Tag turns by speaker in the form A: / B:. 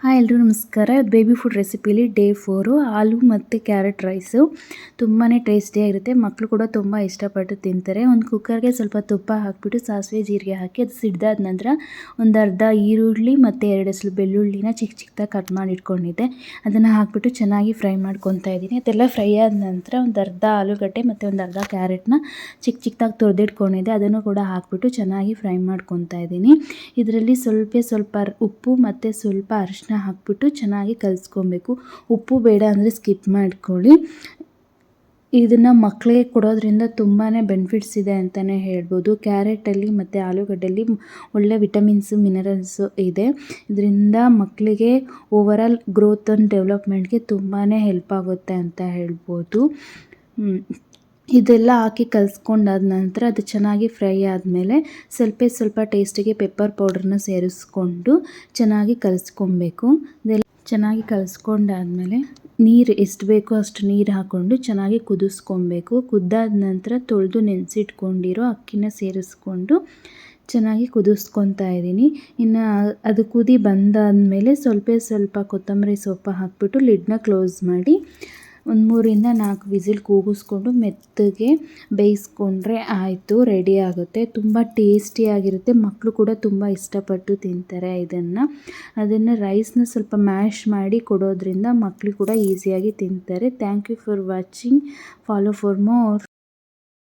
A: Hi ಎಲ್ರಿಗೂ ನಮಸ್ಕಾರ. Baby food ರೆಸಿಪಿಲಿ day 4 ಆಲೂ ಮತ್ತು ಕ್ಯಾರೆಟ್ ರೈಸು ತುಂಬಾ ಟೇಸ್ಟಿಯಾಗಿರುತ್ತೆ. ಮಕ್ಕಳು ಕೂಡ ತುಂಬ ಇಷ್ಟಪಟ್ಟು ತಿಂತಾರೆ. ಒಂದು ಕುಕ್ಕರ್ಗೆ ಸ್ವಲ್ಪ ತುಪ್ಪ ಹಾಕಿಬಿಟ್ಟು ಸಾಸಿವೆ ಜೀರಿಗೆ ಹಾಕಿ ಅದು ಸಿಡ್ದಾದ ನಂತರ ಒಂದು ಅರ್ಧ ಈರುಳ್ಳಿ ಮತ್ತು 2 ಎಸಳು ಬೆಳ್ಳುಳ್ಳಿನ ಚಿಕ್ಕ ಚಿಕ್ಕದಾಗಿ ಕಟ್ ಮಾಡಿ ಇಟ್ಕೊಂಡಿದ್ದೆ. ಅದನ್ನು ಹಾಕಿಬಿಟ್ಟು ಚೆನ್ನಾಗಿ ಫ್ರೈ ಮಾಡ್ಕೊತಾ ಇದ್ದೀನಿ. ಅದೆಲ್ಲ ಫ್ರೈ ಆದ ನಂತರ ಒಂದು ಅರ್ಧ ಆಲೂಗಡ್ಡೆ ಮತ್ತು ಒಂದು ಅರ್ಧ ಕ್ಯಾರೆಟ್ನ ಚಿಕ್ಕ ಚಿಕ್ಕದಾಗಿ ತುರಿದಿಟ್ಕೊಂಡಿದ್ದೆ. ಅದನ್ನು ಕೂಡ ಹಾಕಿಬಿಟ್ಟು ಚೆನ್ನಾಗಿ ಫ್ರೈ ಮಾಡ್ಕೊತಾ ಇದ್ದೀನಿ. ಇದರಲ್ಲಿ ಸ್ವಲ್ಪ ಉಪ್ಪು ಮತ್ತು ಸ್ವಲ್ಪ ಅರಿಶಿನ ಹಾಕ್ಬಿಟ್ಟು ಚೆನ್ನಾಗಿ ಕಲಿಸ್ಕೊಬೇಕು. ಉಪ್ಪು ಬೇಡ ಅಂದರೆ ಸ್ಕಿಪ್ ಮಾಡ್ಕೊಳ್ಳಿ. ಇದನ್ನು ಮಕ್ಕಳಿಗೆ ಕೊಡೋದ್ರಿಂದ ತುಂಬಾ ಬೆನಿಫಿಟ್ಸ್ ಇದೆ ಅಂತಲೇ ಹೇಳ್ಬೋದು. ಕ್ಯಾರೆಟಲ್ಲಿ ಮತ್ತು ಆಲೂಗಡ್ಡೆಯಲ್ಲಿ ಒಳ್ಳೆ ವಿಟಮಿನ್ಸು ಮಿನರಲ್ಸು ಇದೆ. ಇದರಿಂದ ಮಕ್ಕಳಿಗೆ ಓವರಾಲ್ ಗ್ರೋತ್ ಆ್ಯಂಡ್ ಡೆವಲಪ್ಮೆಂಟ್ಗೆ ತುಂಬಾ ಹೆಲ್ಪ್ ಆಗುತ್ತೆ ಅಂತ ಹೇಳ್ಬೋದು. ಇದೆಲ್ಲ ಹಾಕಿ ಕಲಿಸ್ಕೊಂಡಾದ ನಂತರ ಅದು ಚೆನ್ನಾಗಿ ಫ್ರೈ ಆದಮೇಲೆ ಸ್ವಲ್ಪ ಟೇಸ್ಟಿಗೆ ಪೆಪ್ಪರ್ ಪೌಡ್ರನ್ನ ಸೇರಿಸ್ಕೊಂಡು ಚೆನ್ನಾಗಿ ಕಲಿಸ್ಕೊಬೇಕು. ಇದೆಲ್ಲ ಚೆನ್ನಾಗಿ ಕಲಿಸ್ಕೊಂಡಾದ್ಮೇಲೆ ನೀರು ಎಷ್ಟು ಬೇಕೋ ಅಷ್ಟು ನೀರು ಹಾಕ್ಕೊಂಡು ಚೆನ್ನಾಗಿ ಕುದಿಸ್ಕೊಬೇಕು. ಕುದ್ದಾದ ನಂತರ ತೊಳೆದು ನೆನೆಸಿಟ್ಕೊಂಡಿರೋ ಅಕ್ಕಿನ ಸೇರಿಸ್ಕೊಂಡು ಚೆನ್ನಾಗಿ ಕುದಿಸ್ಕೊತಾ ಇದ್ದೀನಿ. ಇನ್ನು ಅದು ಕುದಿ ಬಂದಾದಮೇಲೆ ಸ್ವಲ್ಪ ಕೊತ್ತಂಬರಿ ಸೊಪ್ಪು ಹಾಕ್ಬಿಟ್ಟು ಲಿಡ್ನ ಕ್ಲೋಸ್ ಮಾಡಿ ಒಂದು 3ರಿಂದ 4 ವಿಸಿಲ್ ಕೂಗಿಸ್ಕೊಂಡು ಮೆತ್ತಗೆ ಬೇಯಿಸ್ಕೊಂಡ್ರೆ ಆಯಿತು, ರೆಡಿ ಆಗುತ್ತೆ. ತುಂಬ ಟೇಸ್ಟಿಯಾಗಿರುತ್ತೆ. ಮಕ್ಕಳು ಕೂಡ ತುಂಬ ಇಷ್ಟಪಟ್ಟು ತಿಂತಾರೆ ಅದನ್ನು ರೈಸ್ನ ಸ್ವಲ್ಪ ಮ್ಯಾಶ್ ಮಾಡಿ ಕೊಡೋದ್ರಿಂದ ಮಕ್ಕಳು ಕೂಡ ಈಸಿಯಾಗಿ ತಿಂತಾರೆ. Thank you for watching. Follow for more.